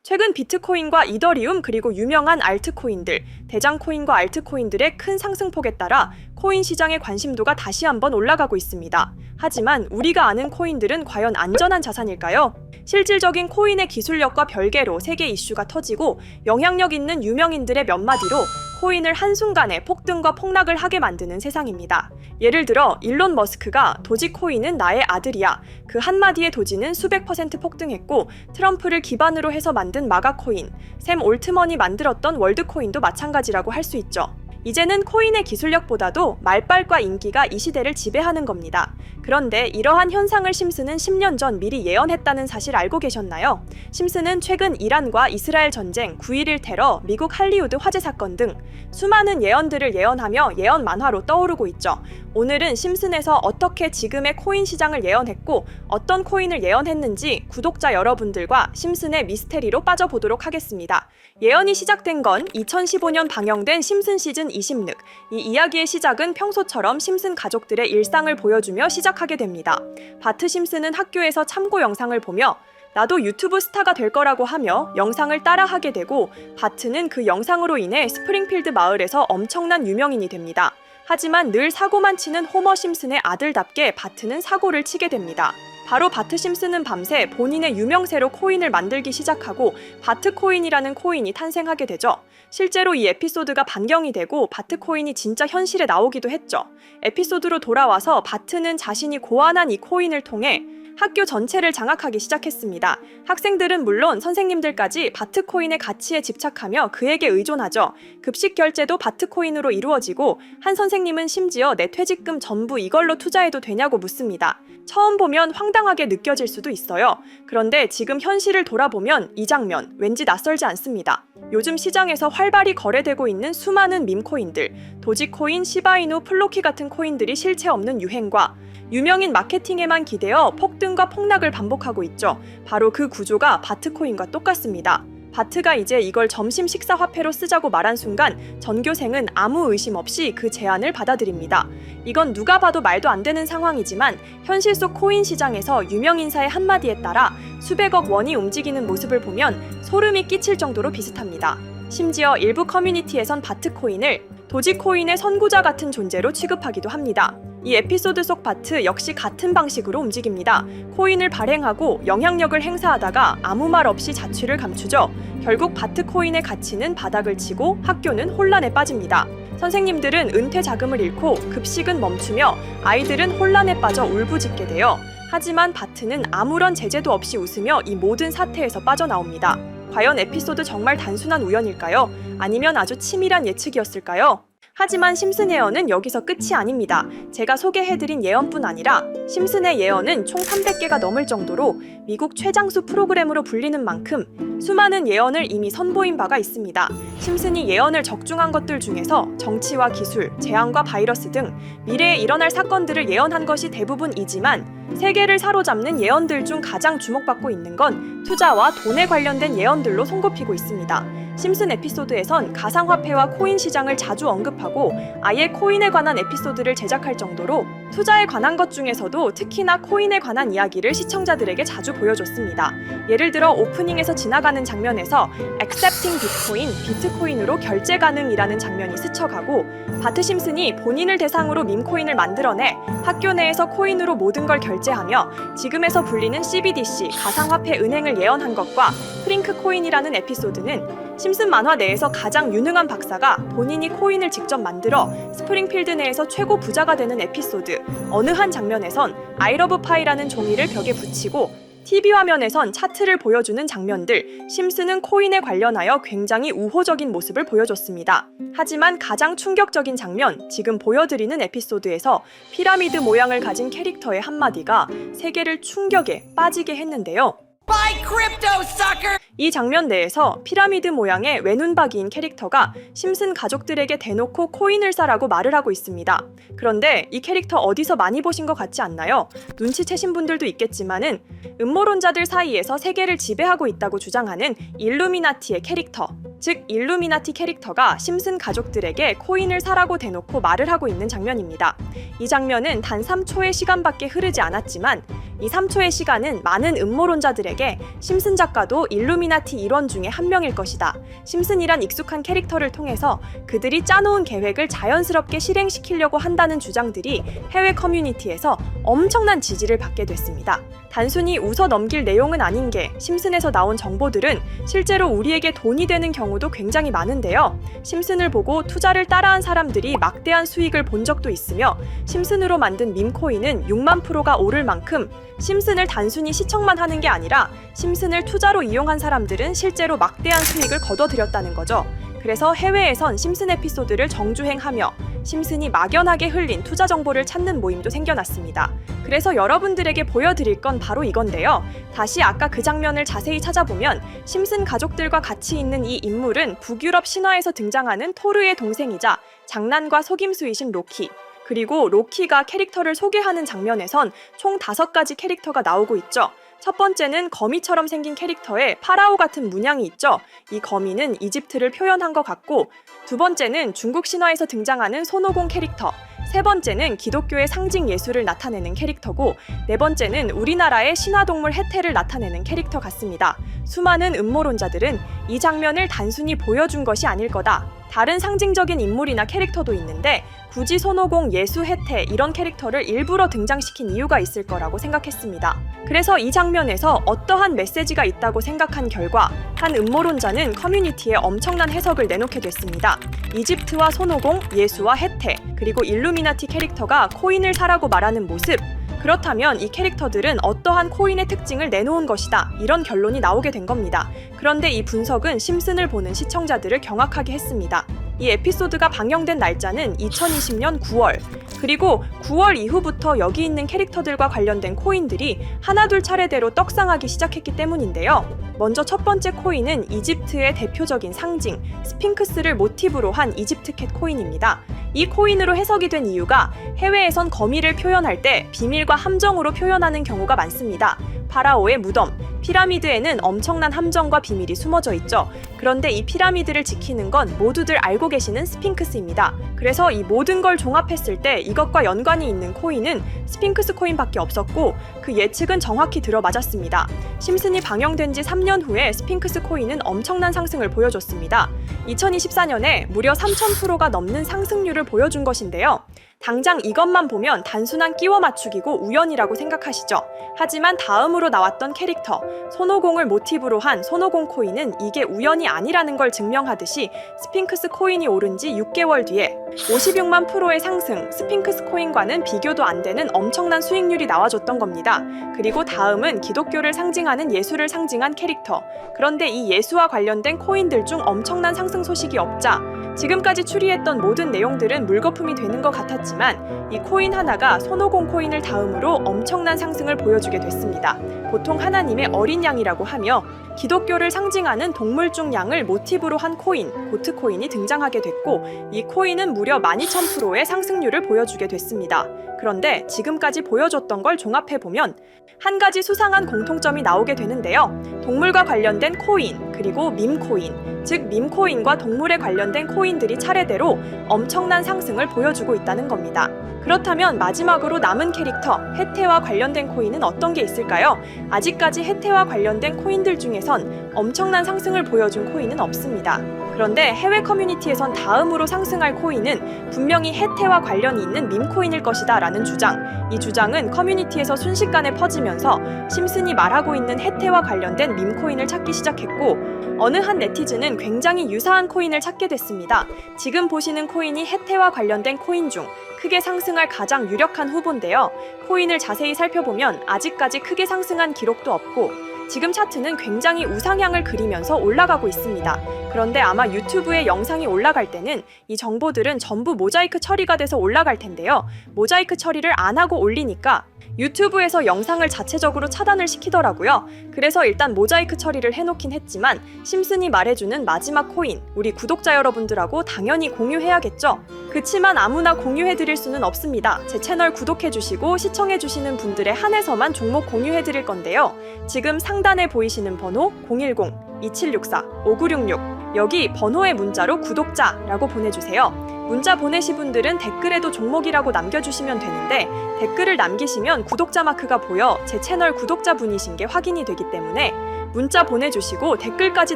최근 비트코인과 이더리움 그리고 유명한 알트코인들, 대장코인과 알트코인들의 큰 상승폭에 따라 코인 시장의 관심도가 다시 한번 올라가고 있습니다. 하지만 우리가 아는 코인들은 과연 안전한 자산일까요? 실질적인 코인의 기술력과 별개로 세계 이슈가 터지고 영향력 있는 유명인들의 몇 마디로 코인을 한순간에 폭등과 폭락을 하게 만드는 세상입니다. 예를 들어 일론 머스크가 도지코인은 나의 아들이야. 그 한마디의 도지는 수백 % 폭등했고 트럼프를 기반으로 해서 만든 마가코인, 샘 올트먼이 만들었던 월드코인도 마찬가지라고 할 수 있죠. 이제는 코인의 기술력보다도 말빨과 인기가 이 시대를 지배하는 겁니다. 그런데 이러한 현상을 심슨은 10년 전 미리 예언했다는 사실 알고 계셨나요? 심슨은 최근 이란과 이스라엘 전쟁, 9.11 테러, 미국 할리우드 화재 사건 등 수많은 예언들을 예언하며 예언 만화로 떠오르고 있죠. 오늘은 심슨에서 어떻게 지금의 코인 시장을 예언했고 어떤 코인을 예언했는지 구독자 여러분들과 심슨의 미스테리로 빠져보도록 하겠습니다. 예언이 시작된 건 2015년 방영된 심슨 시즌 20륵. 이 이야기의 시작은 평소처럼 심슨 가족들의 일상을 보여주며 시작하게 됩니다. 바트 심슨은 학교에서 참고 영상을 보며 나도 유튜브 스타가 될 거라고 하며 영상을 따라하게 되고 바트는 그 영상으로 인해 스프링필드 마을에서 엄청난 유명인이 됩니다. 하지만 늘 사고만 치는 호머 심슨의 아들답게 바트는 사고를 치게 됩니다. 바로 바트 심슨은 밤새 본인의 유명세로 코인을 만들기 시작하고 바트코인이라는 코인이 탄생하게 되죠. 실제로 이 에피소드가 반경이 되고 바트코인이 진짜 현실에 나오기도 했죠. 에피소드로 돌아와서 바트는 자신이 고안한 이 코인을 통해 학교 전체를 장악하기 시작했습니다. 학생들은 물론 선생님들까지 바트코인의 가치에 집착하며 그에게 의존하죠. 급식 결제도 바트코인으로 이루어지고 한 선생님은 심지어 내 퇴직금 전부 이걸로 투자해도 되냐고 묻습니다. 처음 보면 황당하게 느껴질 수도 있어요. 그런데 지금 현실을 돌아보면 이 장면 왠지 낯설지 않습니다. 요즘 시장에서 활발히 거래되고 있는 수많은 밈코인들, 도지코인, 시바이누, 플로키 같은 코인들이 실체 없는 유행과 유명인 마케팅에만 기대어 폭등과 폭락을 반복하고 있죠. 바로 그 구조가 바트코인과 똑같습니다. 바트가 이제 이걸 점심 식사 화폐로 쓰자고 말한 순간 전교생은 아무 의심 없이 그 제안을 받아들입니다. 이건 누가 봐도 말도 안 되는 상황이지만 현실 속 코인 시장에서 유명인사의 한마디에 따라 수백억 원이 움직이는 모습을 보면 소름이 끼칠 정도로 비슷합니다. 심지어 일부 커뮤니티에선 바트코인을 도지코인의 선구자 같은 존재로 취급하기도 합니다. 이 에피소드 속 바트 역시 같은 방식으로 움직입니다. 코인을 발행하고 영향력을 행사하다가 아무 말 없이 자취를 감추죠. 결국 바트코인의 가치는 바닥을 치고 학교는 혼란에 빠집니다. 선생님들은 은퇴 자금을 잃고 급식은 멈추며 아이들은 혼란에 빠져 울부짖게 돼요. 하지만 바트는 아무런 제재도 없이 웃으며 이 모든 사태에서 빠져나옵니다. 과연 에피소드 정말 단순한 우연일까요? 아니면 아주 치밀한 예측이었을까요? 하지만 심슨 예언은 여기서 끝이 아닙니다. 제가 소개해드린 예언뿐 아니라 심슨의 예언은 총 300개가 넘을 정도로 미국 최장수 프로그램으로 불리는 만큼 수많은 예언을 이미 선보인 바가 있습니다. 심슨이 예언을 적중한 것들 중에서 정치와 기술, 재앙과 바이러스 등 미래에 일어날 사건들을 예언한 것이 대부분이지만 세계를 사로잡는 예언들 중 가장 주목받고 있는 건 투자와 돈에 관련된 예언들로 손꼽히고 있습니다. 심슨 에피소드에선 가상화폐와 코인 시장을 자주 언급하고 아예 코인에 관한 에피소드를 제작할 정도로 투자에 관한 것 중에서도 특히나 코인에 관한 이야기를 시청자들에게 자주 보여줬습니다. 예를 들어 오프닝에서 지나가는 장면에서 Accepting Bitcoin, 비트코인으로 결제 가능이라는 장면이 스쳐가고 바트 심슨이 본인을 대상으로 밈코인을 만들어내 학교 내에서 코인으로 모든 걸 결제하며 지금에서 불리는 CBDC, 가상화폐 은행을 예언한 것과 프링크 코인이라는 에피소드는 심슨 만화 내에서 가장 유능한 박사가 본인이 코인을 직접 만들어 스프링필드 내에서 최고 부자가 되는 에피소드, 어느 한 장면에선 I love pie라는 종이를 벽에 붙이고 TV 화면에선 차트를 보여주는 장면들, 심슨은 코인에 관련하여 굉장히 우호적인 모습을 보여줬습니다. 하지만 가장 충격적인 장면, 지금 보여드리는 에피소드에서 피라미드 모양을 가진 캐릭터의 한마디가 세계를 충격에 빠지게 했는데요. Buy crypto, sucker! 이 장면 내에서 피라미드 모양의 외눈박이인 캐릭터가 심슨 가족들에게 대놓고 코인을 사라고 말을 하고 있습니다. 그런데 이 캐릭터 어디서 많이 보신 것 같지 않나요? 눈치채신 분들도 있겠지만은 음모론자들 사이에서 세계를 지배하고 있다고 주장하는 일루미나티의 캐릭터. 즉 일루미나티 캐릭터가 심슨 가족들에게 코인을 사라고 대놓고 말을 하고 있는 장면입니다. 이 장면은 단 3초의 시간밖에 흐르지 않았지만 이 3초의 시간은 많은 음모론자들에게 심슨 작가도 일루미나티 일원 중에 한 명일 것이다. 심슨이란 익숙한 캐릭터를 통해서 그들이 짜놓은 계획을 자연스럽게 실행시키려고 한다는 주장들이 해외 커뮤니티에서 엄청난 지지를 받게 됐습니다. 단순히 웃어 넘길 내용은 아닌 게 심슨에서 나온 정보들은 실제로 우리에게 돈이 되는 경우도 굉장히 많은데요. 심슨을 보고 투자를 따라한 사람들이 막대한 수익을 본 적도 있으며 심슨으로 만든 밈코인은 6만 프로가 오를 만큼 심슨을 단순히 시청만 하는 게 아니라 심슨을 투자로 이용한 사람들은 실제로 막대한 수익을 거둬들였다는 거죠. 그래서 해외에선 심슨 에피소드를 정주행하며 심슨이 막연하게 흘린 투자 정보를 찾는 모임도 생겨났습니다. 그래서 여러분들에게 보여드릴 건 바로 이건데요. 다시 아까 그 장면을 자세히 찾아보면 심슨 가족들과 같이 있는 이 인물은 북유럽 신화에서 등장하는 토르의 동생이자 장난과 속임수이신 로키. 그리고 로키가 캐릭터를 소개하는 장면에선 총 5가지 캐릭터가 나오고 있죠. 첫 번째는 거미처럼 생긴 캐릭터에 파라오 같은 문양이 있죠. 이 거미는 이집트를 표현한 것 같고, 두 번째는 중국 신화에서 등장하는 손오공 캐릭터, 세 번째는 기독교의 상징 예수를 나타내는 캐릭터고, 네 번째는 우리나라의 신화동물 해태를 나타내는 캐릭터 같습니다. 수많은 음모론자들은 이 장면을 단순히 보여준 것이 아닐 거다. 다른 상징적인 인물이나 캐릭터도 있는데 굳이 손오공, 예수, 해태 이런 캐릭터를 일부러 등장시킨 이유가 있을 거라고 생각했습니다. 그래서 이 장면에서 어떠한 메시지가 있다고 생각한 결과 한 음모론자는 커뮤니티에 엄청난 해석을 내놓게 됐습니다. 이집트와 손오공, 예수와 해태, 그리고 일루미나티 캐릭터가 코인을 사라고 말하는 모습, 그렇다면 이 캐릭터들은 어떠한 코인의 특징을 내놓은 것이다, 이런 결론이 나오게 된 겁니다. 그런데 이 분석은 심슨을 보는 시청자들을 경악하게 했습니다. 이 에피소드가 방영된 날짜는 2020년 9월, 그리고 9월 이후부터 여기 있는 캐릭터들과 관련된 코인들이 하나둘 차례대로 떡상하기 시작했기 때문인데요. 먼저 첫 번째 코인은 이집트의 대표적인 상징, 스핑크스를 모티브로 한 이집트캣 코인입니다. 이 코인으로 해석이 된 이유가 해외에선 거미를 표현할 때 비밀과 함정으로 표현하는 경우가 많습니다. 파라오의 무덤, 피라미드에는 엄청난 함정과 비밀이 숨어져 있죠. 그런데 이 피라미드를 지키는 건 모두들 알고 계시는 스핑크스입니다. 그래서 이 모든 걸 종합했을 때 이것과 연관이 있는 코인은 스핑크스 코인밖에 없었고 그 예측은 정확히 들어맞았습니다. 심슨이 방영된 지 3년 후에 스핑크스 코인은 엄청난 상승을 보여줬습니다. 2024년에 무려 3000%가 넘는 상승률을 보여준 것인데요. 당장 이것만 보면 단순한 끼워 맞추기고 우연이라고 생각하시죠? 하지만 다음으로 나왔던 캐릭터, 손오공을 모티브로 한 손오공 코인은 이게 우연이 아니라는 걸 증명하듯이 스핑크스 코인이 오른 지 6개월 뒤에 56만 프로의 상승, 스핑크스 코인과는 비교도 안 되는 엄청난 수익률이 나와줬던 겁니다. 그리고 다음은 기독교를 상징하는 예수를 상징한 캐릭터. 그런데 이 예수와 관련된 코인들 중 엄청난 상승 소식이 없자 지금까지 추리했던 모든 내용들은 물거품이 되는 것 같았지만 이 코인 하나가 손오공 코인을 다음으로 엄청난 상승을 보여주게 됐습니다. 보통 하나님의 어린 양이라고 하며 기독교를 상징하는 동물 중 양을 모티브로 한 코인, 고트 코인이 등장하게 됐고 이 코인은 무려 12,000%의 상승률을 보여주게 됐습니다. 그런데 지금까지 보여줬던 걸 종합해보면 한 가지 수상한 공통점이 나오게 되는데요. 동물과 관련된 코인, 그리고 밈코인, 즉 밈코인과 동물에 관련된 코인들이 차례대로 엄청난 상승을 보여주고 있다는 겁니다. 그렇다면 마지막으로 남은 캐릭터, 해태와 관련된 코인은 어떤 게 있을까요? 아직까지 해태와 관련된 코인들 중에선 엄청난 상승을 보여준 코인은 없습니다. 그런데 해외 커뮤니티에선 다음으로 상승할 코인은 분명히 해태와 관련이 있는 밈코인일 것이다 라는 주장. 이 주장은 커뮤니티에서 순식간에 퍼지면서 심슨이 말하고 있는 해태와 관련된 밈코인을 찾기 시작했고 어느 한 네티즌은 굉장히 유사한 코인을 찾게 됐습니다. 지금 보시는 코인이 해태와 관련된 코인 중 크게 상승할 가장 유력한 후보인데요. 코인을 자세히 살펴보면 아직까지 크게 상승한 기록도 없고 지금 차트는 굉장히 우상향을 그리면서 올라가고 있습니다. 그런데 아마 유튜브에 영상이 올라갈 때는 이 정보들은 전부 모자이크 처리가 돼서 올라갈 텐데요. 모자이크 처리를 안 하고 올리니까 유튜브에서 영상을 자체적으로 차단을 시키더라고요. 그래서 일단 모자이크 처리를 해놓긴 했지만 심슨이 말해주는 마지막 코인, 우리 구독자 여러분들하고 당연히 공유해야겠죠? 그치만 아무나 공유해드릴 수는 없습니다. 제 채널 구독해주시고 시청해주시는 분들에 한해서만 종목 공유해드릴 건데요. 지금 상단에 보이시는 번호 010-2764-5966 여기 번호의 문자로 구독자라고 보내주세요. 문자 보내신 분들은 댓글에도 종목이라고 남겨주시면 되는데 댓글을 남기시면 구독자 마크가 보여 제 채널 구독자분이신 게 확인이 되기 때문에 문자 보내주시고 댓글까지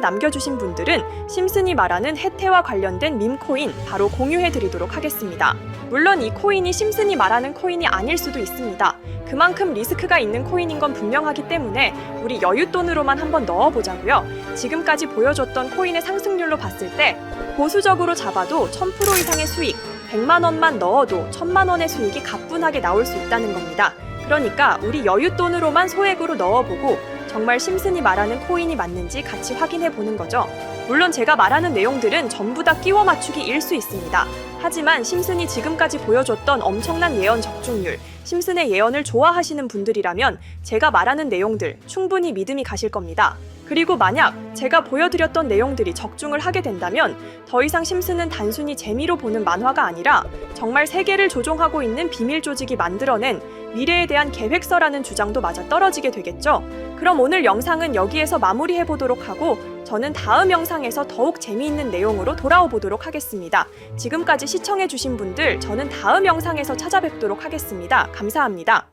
남겨주신 분들은 심슨이 말하는 혜태와 관련된 밈코인 바로 공유해드리도록 하겠습니다. 물론 이 코인이 심슨이 말하는 코인이 아닐 수도 있습니다. 그만큼 리스크가 있는 코인인 건 분명하기 때문에 우리 여윳돈으로만 한번 넣어보자고요. 지금까지 보여줬던 코인의 상승률로 봤을 때 보수적으로 잡아도 1000% 이상의 수익, 100만 원만 넣어도 1000만 원의 수익이 가뿐하게 나올 수 있다는 겁니다. 그러니까 우리 여윳돈으로만 소액으로 넣어보고 정말 심슨이 말하는 코인이 맞는지 같이 확인해 보는 거죠. 물론 제가 말하는 내용들은 전부 다 끼워 맞추기일 수 있습니다. 하지만 심슨이 지금까지 보여줬던 엄청난 예언 적중률, 심슨의 예언을 좋아하시는 분들이라면 제가 말하는 내용들 충분히 믿음이 가실 겁니다. 그리고 만약 제가 보여드렸던 내용들이 적중을 하게 된다면 더 이상 심슨은 단순히 재미로 보는 만화가 아니라 정말 세계를 조종하고 있는 비밀 조직이 만들어낸 미래에 대한 계획서라는 주장도 맞아 떨어지게 되겠죠. 그럼 오늘 영상은 여기에서 마무리해보도록 하고 저는 다음 영상에서 더욱 재미있는 내용으로 돌아오 보도록 하겠습니다. 지금까지 시청해주신 분들 저는 다음 영상에서 찾아뵙도록 하겠습니다. 감사합니다.